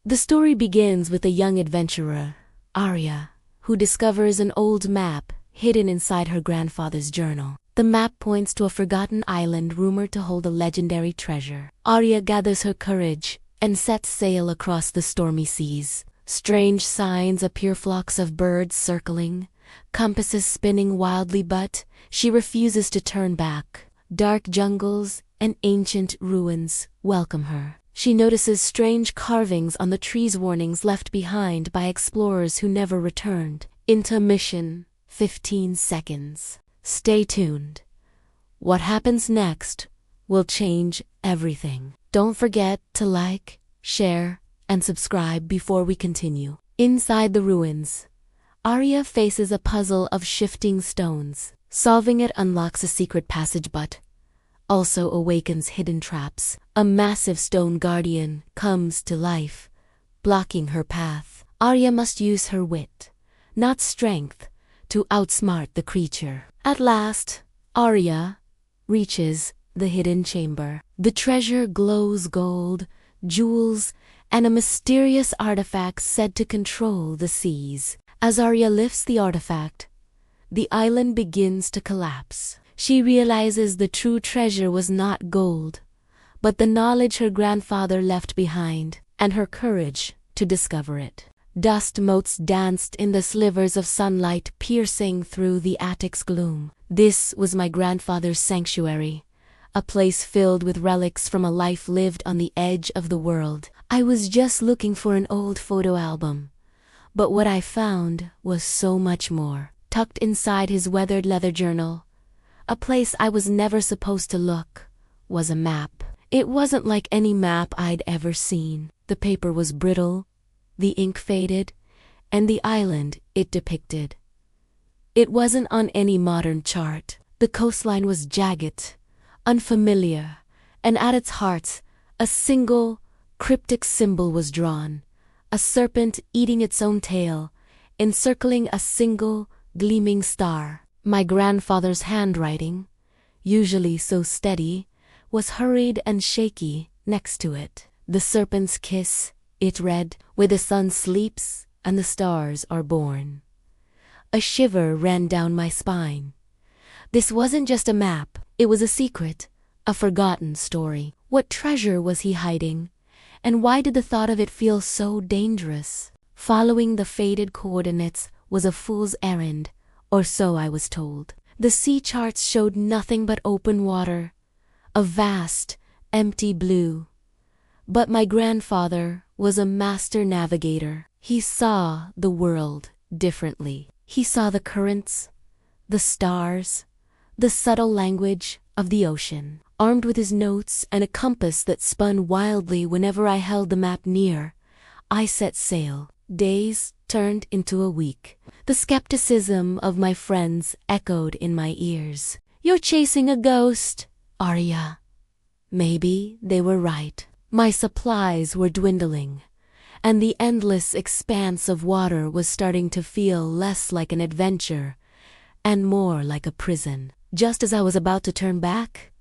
The story begins with a young adventurer, Aria, who discovers an old map hidden inside her grandfather's journal. The map points to a forgotten island rumored to hold a legendary treasure. Aria gathers her courage and sets sail across the stormy seas. Strange signs appear, flocks of birds circling, compasses spinning wildly, but she refuses to turn back. Dark jungles and ancient ruins welcome her. She notices strange carvings on the trees, warnings left behind by explorers who never returned. Intermission, 15 seconds. Stay tuned. What happens next will change everything. Don't forget to like, share, and subscribe before we continue. Inside the ruins, Aria faces a puzzle of shifting stones. Solving it unlocks a secret passage but also awakens hidden traps. A massive stone guardian comes to life, blocking her path. Aria must use her wit, not strength, to outsmart the creature. At last, Aria reaches the hidden chamber. The treasure glows gold, jewels, and a mysterious artifact said to control the seas. As Aria lifts the artifact, the island begins to collapse. She realizes the true treasure was not gold, but the knowledge her grandfather left behind, and her courage to discover it. Dust motes danced in the slivers of sunlight piercing through the attic's gloom. This was my grandfather's sanctuary, a place filled with relics from a life lived on the edge of the world. I was just looking for an old photo album, but what I found was so much more. Tucked inside his weathered leather journal, a place I was never supposed to look, was a map. It wasn't like any map I'd ever seen. The paper was brittle, the ink faded, and the island it depicted. It wasn't on any modern chart. The coastline was jagged, unfamiliar, and at its heart, a single, cryptic symbol was drawn. A serpent eating its own tail, encircling a single, gleaming star. My grandfather's handwriting, usually so steady, was hurried and shaky next to it. The serpent's kiss, it read, where the sun sleeps and the stars are born. A shiver ran down my spine. This wasn't just a map, it was a secret, a forgotten story. What treasure was he hiding? And why did the thought of it feel so dangerous? Following the faded coordinates was a fool's errand, or so I was told. The sea charts showed nothing but open water, a vast, empty blue. But my grandfather was a master navigator. He saw the world differently. He saw the currents, the stars, the subtle language of the ocean. Armed with his notes and a compass that spun wildly whenever I held the map near, I set sail. Days turned into a week. The skepticism of my friends echoed in my ears. "You're chasing a ghost, Aria." Maybe they were right. My supplies were dwindling, and the endless expanse of water was starting to feel less like an adventure and more like a prison. Just as I was about to turn back,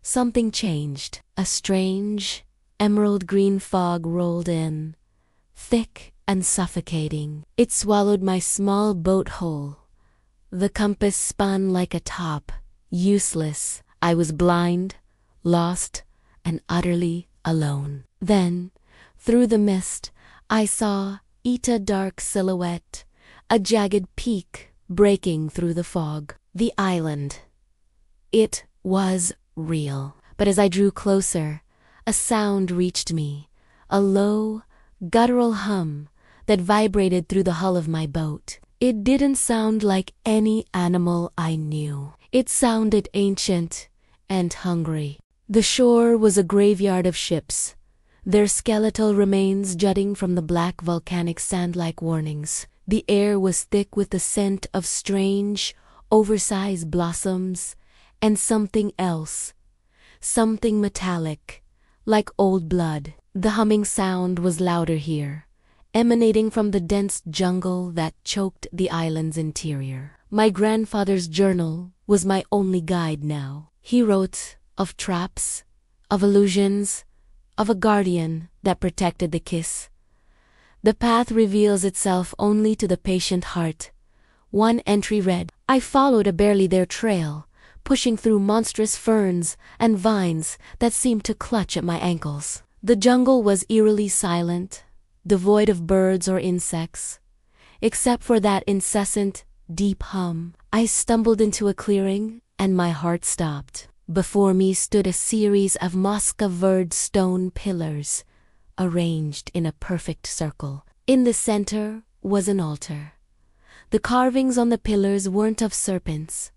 something changed. A strange, emerald green fog rolled in, thick and suffocating. It swallowed my small boat whole. The compass spun like a top, useless. I was blind, lost, and utterly alone. Then, through the mist, I saw a dark silhouette, a jagged peak breaking through the fog. The island. It was real. But as I drew closer, a sound reached me, a low, guttural hum that vibrated through the hull of my boat. It didn't sound like any animal I knew. It sounded ancient and hungry. The shore was a graveyard of ships, their skeletal remains jutting from the black volcanic sand like warnings. The air was thick with the scent of strange, oversized blossoms and something else, something metallic, like old blood. The humming sound was louder here, emanating from the dense jungle that choked the island's interior. My grandfather's journal was my only guide now. He wrote of traps, of illusions, of a guardian that protected the kiss, The path reveals itself only to the patient heart. One entry read, I followed a barely there trail, pushing through monstrous ferns and vines that seemed to clutch at my ankles. The jungle was eerily silent, devoid of birds or insects, except for that incessant, deep hum. I stumbled into a clearing, and my heart stopped. Before me stood a series of moss-covered stone pillars, arranged in a perfect circle. In the center was an altar. The carvings on the pillars weren't of serpents,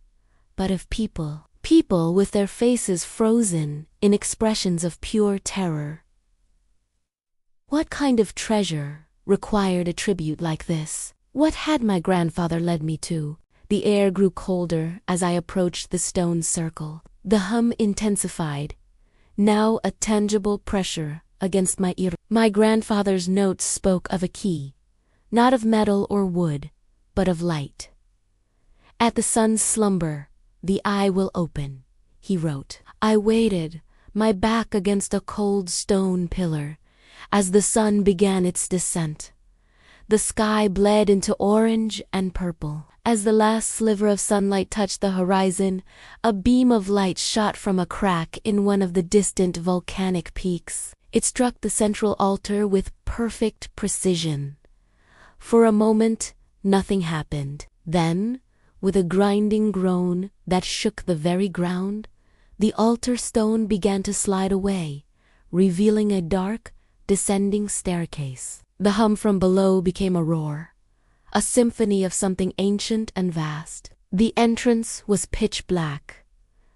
but of people. People with their faces frozen in expressions of pure terror. What kind of treasure required a tribute like this? What had my grandfather led me to? The air grew colder as I approached the stone circle. The hum intensified, now a tangible pressure against my ear. My grandfather's notes spoke of a key, not of metal or wood, but of light. At the sun's slumber, the eye will open, he wrote. I waited, my back against a cold stone pillar, as the sun began its descent. The sky bled into orange and purple. As the last sliver of sunlight touched the horizon, a beam of light shot from a crack in one of the distant volcanic peaks. It struck the central altar with perfect precision. For a moment, nothing happened. Then, with a grinding groan that shook the very ground, the altar stone began to slide away, revealing a dark, descending staircase. The hum from below became a roar, a symphony of something ancient and vast. The entrance was pitch black,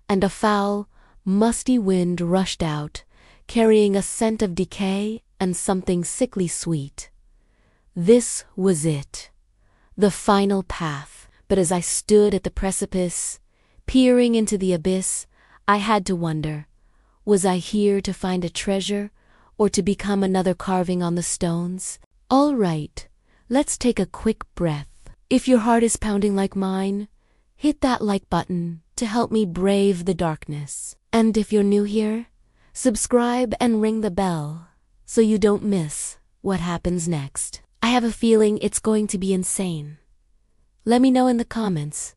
and a foul, musty wind rushed out, carrying a scent of decay and something sickly sweet. This was it, the final path. But as I stood at the precipice, peering into the abyss, I had to wonder, was I here to find a treasure, or to become another carving on the stones? All right, let's take a quick breath. If your heart is pounding like mine, hit that like button to help me brave the darkness. And if you're new here, subscribe and ring the bell so you don't miss what happens next. I have a feeling it's going to be insane. Let me know in the comments.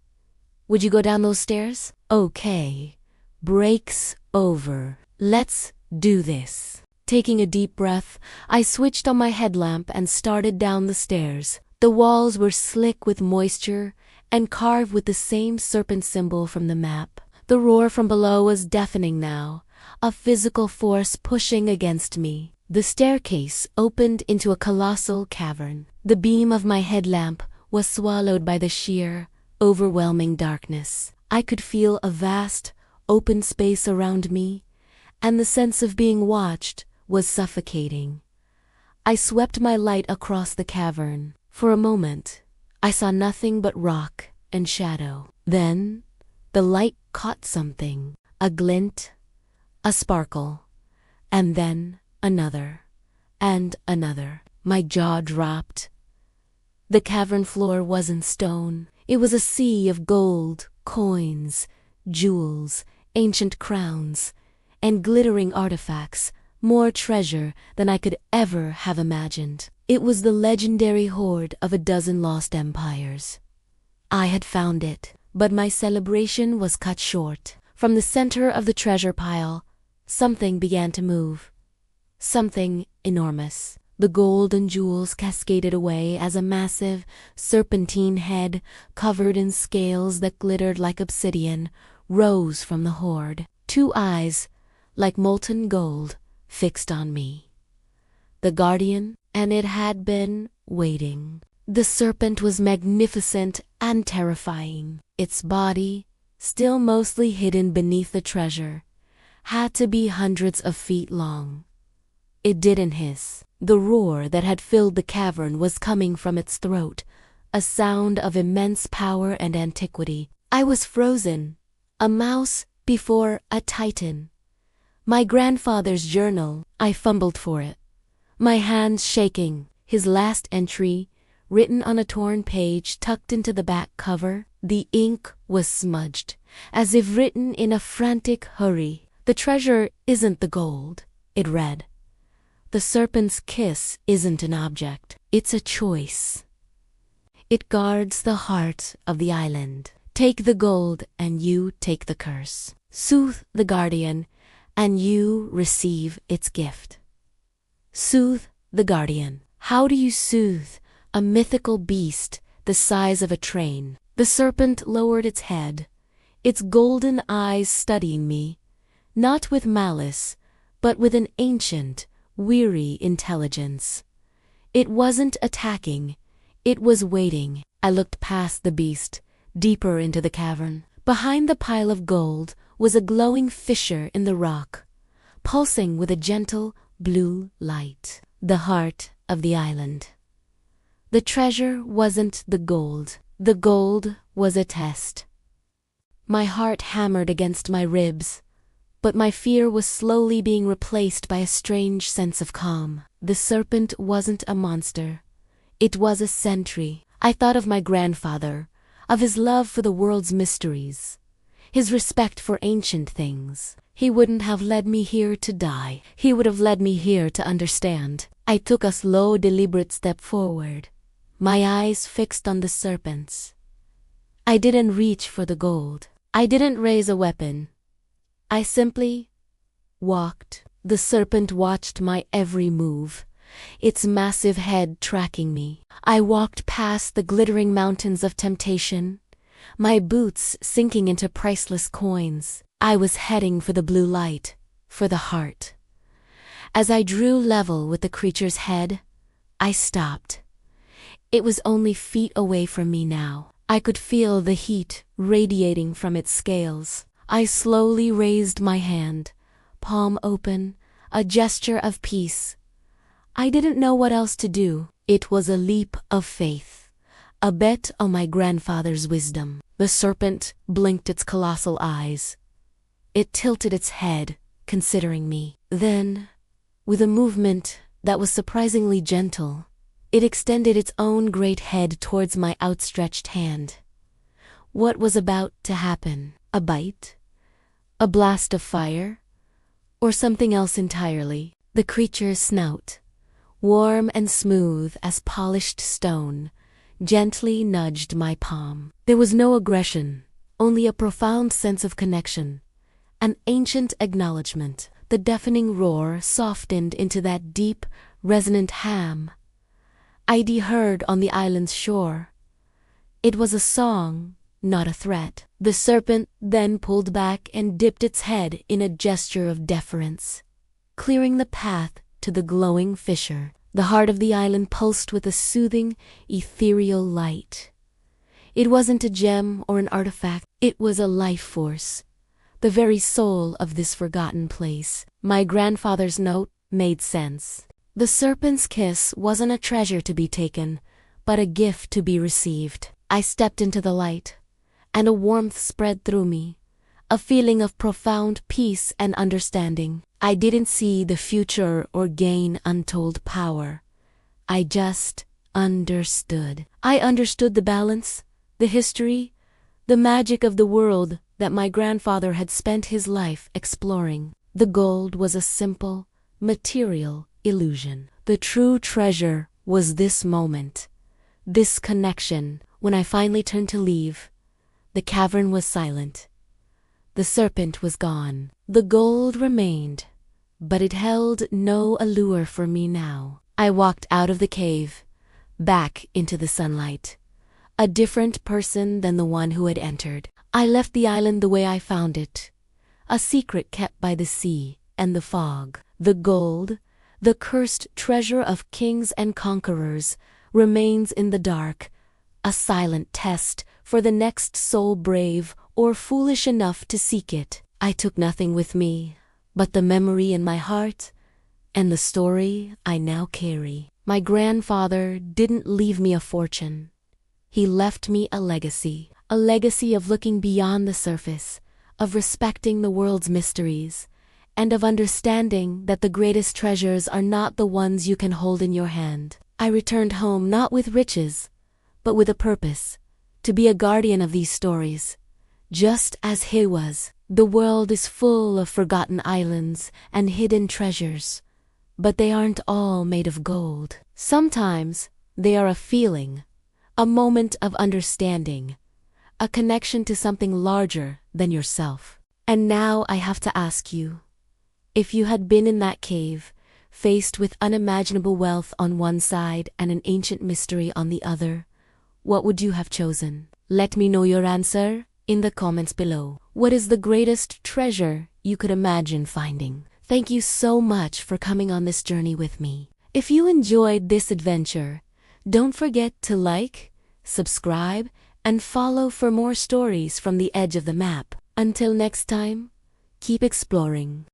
Would you go down those stairs? Okay, break's over. Let's do this. Taking a deep breath, I switched on my headlamp and started down the stairs. The walls were slick with moisture and carved with the same serpent symbol from the map. The roar from below was deafening now, a physical force pushing against me. The staircase opened into a colossal cavern. The beam of my headlamp was swallowed by the sheer, overwhelming darkness. I could feel a vast, open space around me, and the sense of being watched was suffocating. I swept my light across the cavern. For a moment, I saw nothing but rock and shadow. Then, the light caught something, a glint, a sparkle, and then another, and another. My jaw dropped. The cavern floor wasn't stone. It was a sea of gold, coins, jewels, ancient crowns, and glittering artifacts, more treasure than I could ever have imagined. It was the legendary hoard of a dozen lost empires. I had found it, but my celebration was cut short. From the center of the treasure pile, something began to move. Something enormous. The gold and jewels cascaded away as a massive, serpentine head, covered in scales that glittered like obsidian, rose from the hoard. Two eyes, like molten gold, fixed on me. The guardian, and it had been waiting. The serpent was magnificent and terrifying. Its body, still mostly hidden beneath the treasure, had to be hundreds of feet long. It didn't hiss. The roar that had filled the cavern was coming from its throat, a sound of immense power and antiquity. I was frozen, a mouse before a titan. My grandfather's journal, I fumbled for it, my hands shaking. His last entry, written on a torn page tucked into the back cover, the ink was smudged, as if written in a frantic hurry. The treasure isn't the gold, it read. The serpent's kiss isn't an object. It's a choice. It guards the heart of the island. Take the gold and you take the curse. Soothe the guardian and you receive its gift. Soothe the guardian. How do you soothe a mythical beast the size of a train? The serpent lowered its head, its golden eyes studying me, not with malice, but with an ancient, weary intelligence. It wasn't attacking, it was waiting. I looked past the beast, deeper into the cavern. Behind the pile of gold was a glowing fissure in the rock, pulsing with a gentle blue light. The heart of the island. The treasure wasn't the gold was a test. My heart hammered against my ribs, but my fear was slowly being replaced by a strange sense of calm. The serpent wasn't a monster. It was a sentry. I thought of my grandfather, of his love for the world's mysteries, his respect for ancient things. He wouldn't have led me here to die. He would have led me here to understand. I took a slow, deliberate step forward, my eyes fixed on the serpents. I didn't reach for the gold. I didn't raise a weapon. I simply walked. The serpent watched my every move, its massive head tracking me. I walked past the glittering mountains of temptation, my boots sinking into priceless coins. I was heading for the blue light, for the heart. As I drew level with the creature's head, I stopped. It was only feet away from me now. I could feel the heat radiating from its scales. I slowly raised my hand, palm open, a gesture of peace. I didn't know what else to do. It was a leap of faith, a bet on my grandfather's wisdom. The serpent blinked its colossal eyes. It tilted its head, considering me. Then, with a movement that was surprisingly gentle, it extended its own great head towards my outstretched hand. What was about to happen? A bite? A blast of fire? Or something else entirely? The creature's snout, warm and smooth as polished stone, gently nudged my palm. There was no aggression, only a profound sense of connection, an ancient acknowledgement. The deafening roar softened into that deep, resonant ham I'd heard on the island's shore. It was a song, not a threat. The serpent then pulled back and dipped its head in a gesture of deference, clearing the path to the glowing fissure. The heart of the island pulsed with a soothing, ethereal light. It wasn't a gem or an artifact. It was a life force, the very soul of this forgotten place. My grandfather's note made sense. The serpent's kiss wasn't a treasure to be taken, but a gift to be received. I stepped into the light, and a warmth spread through me, a feeling of profound peace and understanding. I didn't see the future or gain untold power. I just understood. I understood the balance, the history, the magic of the world that my grandfather had spent his life exploring. The gold was a simple, material illusion. The true treasure was this moment, this connection. When I finally turned to leave, the cavern was silent. The serpent was gone. The gold remained, but it held no allure for me now. I walked out of the cave, back into the sunlight, a different person than the one who had entered. I left the island the way I found it, a secret kept by the sea and the fog. The gold, the cursed treasure of kings and conquerors, remains in the dark, a silent test for the next soul brave or foolish enough to seek it. I took nothing with me but the memory in my heart and the story I now carry. My grandfather didn't leave me a fortune. He left me a legacy of looking beyond the surface, of respecting the world's mysteries, and of understanding that the greatest treasures are not the ones you can hold in your hand. I returned home not with riches, but with a purpose, to be a guardian of these stories, just as he was. The world is full of forgotten islands and hidden treasures, but they aren't all made of gold. Sometimes They are a feeling, a moment of understanding, a connection to something larger than yourself. And now I have to ask you, if you had been in that cave, faced with unimaginable wealth on one side and an ancient mystery on the other, what would you have chosen? Let me know your answer in the comments below. What is the greatest treasure you could imagine finding? Thank you so much for coming on this journey with me. If you enjoyed this adventure, don't forget to like, subscribe, and follow for more stories from the edge of the map. Until next time, keep exploring.